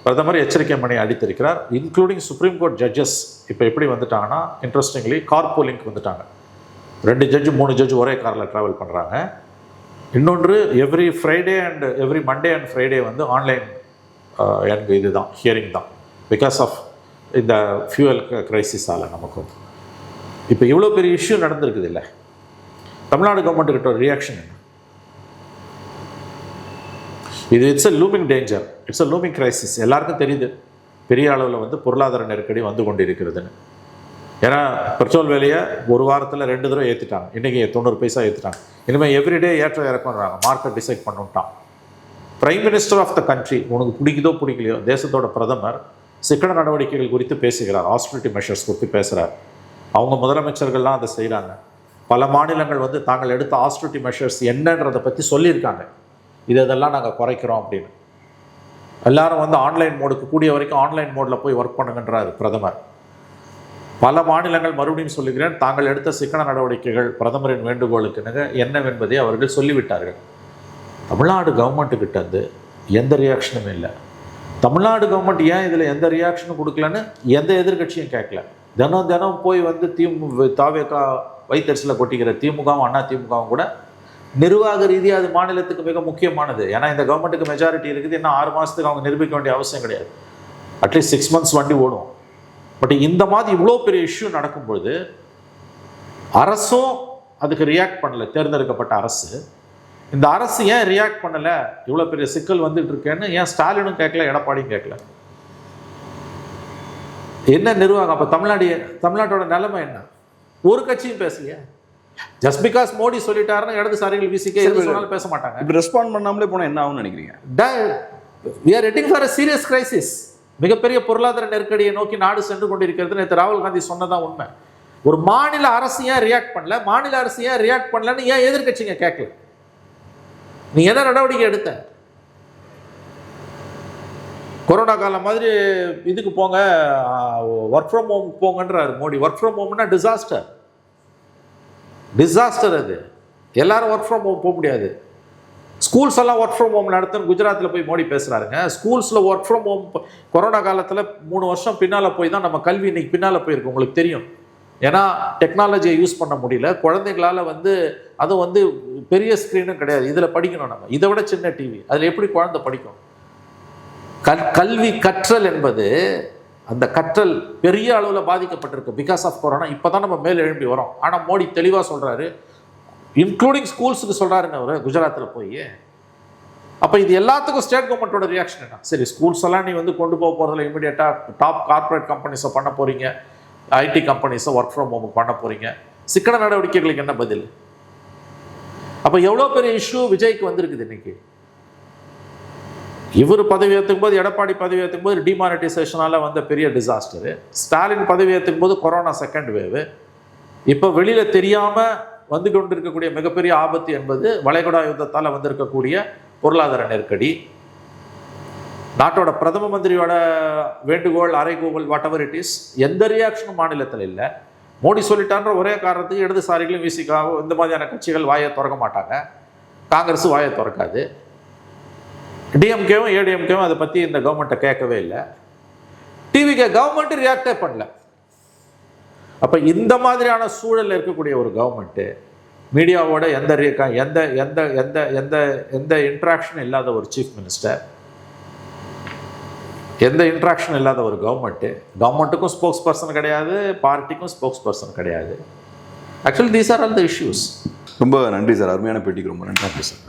பிரதமர் எச்சரிக்கை மணி அடித்திருக்கிறார். இன்க்ளூடிங் சுப்ரீம் கோர்ட் ஜட்ஜஸ் இப்போ எப்படி வந்துட்டாங்கன்னா, இன்ட்ரெஸ்டிங்லி கார் போலிங்க் வந்துட்டாங்க. 2 ஜட்ஜு 3 ஜட்ஜு ஒரே காரில் ட்ராவல் பண்ணுறாங்க. இன்னொன்று every Friday and every Monday and Friday வந்து ஆன்லைன் எனக்கு இதுதான் ஹியரிங் தான், பிகாஸ் ஆஃப் இந்த ஃபியூவல் கிரைசிஸால் நமக்கு வந்து இப்போ இவ்வளோ பெரிய இஷ்யூ நடந்திருக்குது இல்லை. தமிழ்நாடு கவர்மெண்ட்டுக்கிட்ட ஒரு ரியாக்ஷன் என்ன? இது it's a looming danger, it's a looming crisis. எல்லாருக்கும் தெரியுது பெரிய அளவில் வந்து பொருளாதார நெருக்கடி வந்து கொண்டு இருக்கிறதுன்னு. ஏன்னா பெட்ரோல் விலையை ஒரு வாரத்தில் 2 தடவை ஏற்றிட்டாங்க. இன்றைக்கி 90 பைசா ஏற்றிட்டாங்க. இனிமேல் எவ்ரிடே ஏற்ற இறக்குறாங்க. மார்க்கெட் டிசைட் பண்ணிட்டான். Prime minister of the country, உனக்கு பிடிக்குதோ பிடிக்கலையோ, தேசத்தோட பிரதமர் சிக்கன நடவடிக்கைகள் குறித்து பேசுகிறார், ஆஸ்டரிட்டி மெஷர்ஸ் குறித்து பேசுகிறார். அவங்க முதலமைச்சர்கள்லாம் அதை செய்கிறாங்க. பல மாநிலங்கள் வந்து தாங்கள் எடுத்த ஆஸ்டரிட்டி மெஷர்ஸ் என்னன்றதை பற்றி சொல்லியிருக்காங்க. இதெல்லாம் நாங்கள் குறைக்கிறோம் அப்படின்னு. எல்லாரும் வந்து ஆன்லைன் மோடுக்கு கூடிய வரைக்கும் ஆன்லைன் மோடில் போய் ஒர்க் பண்ணுங்கன்றார் பிரதமர். பல மாநிலங்கள், மறுபடியும் சொல்லுகிறேன், தாங்கள் எடுத்த சிக்கன நடவடிக்கைகள் பிரதமரின் வேண்டுகோளுக்கு என்னவென்பதை அவர்கள் சொல்லிவிட்டார்கள். தமிழ்நாடு கவர்மெண்ட்டுக்கிட்ட வந்து எந்த ரியாக்ஷனும் இல்லை. தமிழ்நாடு கவர்மெண்ட் ஏன் இதில் எந்த ரியாக்ஷனும் கொடுக்கலன்னு எந்த எதிர்கட்சியும் கேட்கல. தினம் போய் வந்து தாவேகா வைத்தறிச்சலில் கொட்டிக்கிற திமுகவும் அண்ணா திமுகவும் கூட நிர்வாக ரீதியாக அது மாநிலத்துக்கு மிக முக்கியமானது. ஏன்னா இந்த கவர்மெண்ட்டுக்கு மெஜாரிட்டி இருக்குது. இன்னும் 6 மாதத்துக்கு அவங்க நிரூபிக்க வேண்டிய அவசியம் கிடையாது. அட்லீஸ்ட் 6 months வண்டி ஓடும். பட் இந்த மாதிரி இவ்வளோ பெரிய இஷ்யூ நடக்கும்பொழுது அரசும் அதுக்கு ரியாக்ட் பண்ணலை. தேர்ந்தெடுக்கப்பட்ட அரசு, இந்த அரசு ஏன் ரியாக்ட் பண்ணலை? இவ்வளோ பெரிய சிக்கல் வந்துட்டு இருக்கேன்னு ஏன் ஸ்டாலினும் கேட்கல, எடப்பாடியும் கேட்கல? என்ன நிர்வாகம்? அப்போ தமிழ்நாட்டோட நிலைமை என்ன? ஒரு கட்சியும் பேசலையா? ஜஸ்ட் பிகாஸ் மோடி சொல்லிட்டாருன்னா இடதுசாரிகள் விசிகே எது சொன்னாலும் பேச மாட்டாங்க. இப்போ ரெஸ்பாண்ட் பண்ணாமலே போனால் என்ன ஆகும்னு நினைக்கிறீங்க? we are heading for a serious crisis. மிகப்பெரிய பொருளாதார நெருக்கடியை நோக்கி நாடு சென்று கொண்டிருக்கிறது. நேற்று ராகுல் காந்தி சொன்னதான் உண்மை. ஒரு மாநில அரசு ஏன் ரியாக்ட் பண்ணல, மாநில அரசு ஏன் ரியாக்ட் பண்ணலன்னு ஏன் எதிர்கட்சிங்க கேட்கல? நீ என்ன நடவடிக்கை எடுத்த? கொரோனா காலம் மாதிரி இதுக்கு போங்க, ஒர்க் ஃப்ரம் ஹோம் போங்கன்றாரு மோடி. ஒர்க் ஃப்ரம் ஹோம்னா டிசாஸ்டர் அது. எல்லாரும் ஒர்க் ஃப்ரம் ஹோம் போக முடியாது. ஸ்கூல்ஸ் எல்லாம் ஒர்க் ஃப்ரம் ஹோம் நடத்துன்னு குஜராத்தில் போய் மோடி பேசுகிறாருங்க. ஸ்கூல்ஸில் ஒர்க் ஃப்ரம் ஹோம் கொரோனா காலத்தில் 3 வருஷம் பின்னால் போய் தான் நம்ம கல்வி இன்னைக்கு பின்னால் போயிருக்கு. உங்களுக்கு தெரியும். ஏன்னா டெக்னாலஜியை யூஸ் பண்ண முடியல. குழந்தைங்களால் வந்து அதுவும் வந்து பெரிய ஸ்க்ரீனும் கிடையாது. இதில் படிக்கணும். நம்ம இதை விட சின்ன டிவி, அதில் எப்படி குழந்தை படிக்கும்? கல்வி கற்றல் என்பது, அந்த கற்றல் பெரிய அளவில் பாதிக்கப்பட்டிருக்கு பிகாஸ் ஆஃப் கொரோனா. இப்போ தான் நம்ம மேல் எழும்பி வரோம். ஆனால் மோடி தெளிவாக சொல்கிறாரு, இன்க்ளூடிங் ஸ்கூல்ஸுக்கு சொல்கிறாருங்க அவர் குஜராத்தில் போய். அப்போ இது எல்லாத்துக்கும் ஸ்டேட் கவர்மெண்ட்டோட ரியாக்ஷன் என்ன? சரி, ஸ்கூல்ஸ் எல்லாம் நீ வந்து கொண்டு போக போகிறதுல இமீடியட்டாக டாப் கார்பரேட் கம்பெனிஸை பண்ண போகிறீங்க, ஐடி கம்பெனிஸை ஒர்க் ஃப்ரம் ஹோமுக்கு பண்ண போகிறீங்க. சிக்கன நடவடிக்கைகளுக்கு என்ன பதில்? அப்போ எவ்வளோ பெரிய இஷ்யூ விஜய்க்கு வந்திருக்குது இன்னைக்கு. இவர் பதவி ஏற்றுக்கும் போது, எடப்பாடி பதவி ஏற்றுக்கும் போது டிமானிட்டைசேஷனால் வந்த பெரிய டிசாஸ்டரு. ஸ்டாலின் பதவி ஏற்றுக்கும் போது கொரோனா செகண்ட் வேவு. இப்போ வெளியில் தெரியாமல் வந்து கொண்டிருக்கக்கூடிய மிகப்பெரிய ஆபத்து என்பது வளைகுடா யுத்தத்தால் வந்திருக்கக்கூடிய பொருளாதார நெருக்கடி. நாட்டோட பிரதம மந்திரியோட வேண்டுகோள், அறைகூவல், வாட் எவர் இட் இஸ், எந்த ரியாக்ஷனும் மாநிலத்தில் இல்லை. மோடி சொல்லிட்டான்ற ஒரே காரணத்துக்கு இடதுசாரிகளும் விசிகாவோ இந்த மாதிரியான கட்சிகள் வாயை திறக்க மாட்டாங்க. காங்கிரஸ் வாயை திறக்காது. டிஎம்கேவும் ஏடிஎம்கேவும் அதை பற்றி இந்த கவர்மெண்ட்டை கேட்கவே இல்லை. டிவிகே கவர்மெண்ட்டு ரியாக்டே பண்ணல. அப்போ இந்த மாதிரியான சூழலில் இருக்கக்கூடிய ஒரு கவர்மெண்ட்டு மீடியாவோட எந்த இன்ட்ராக்ஷன் இல்லாத ஒரு சீஃப் மினிஸ்டர், எந்த இன்ட்ராக்ஷன் இல்லாத ஒரு கவர்மெண்ட்டுக்கும் ஸ்போக்ஸ் பர்சன் கிடையாது, பார்ட்டிக்கும் ஸ்போக்ஸ் பர்சன் கிடையாது. Actually these are all the issues. ரொம்ப நன்றி சார், அருமையான பேட்டிக்கு ரொம்ப நன்றி சார்.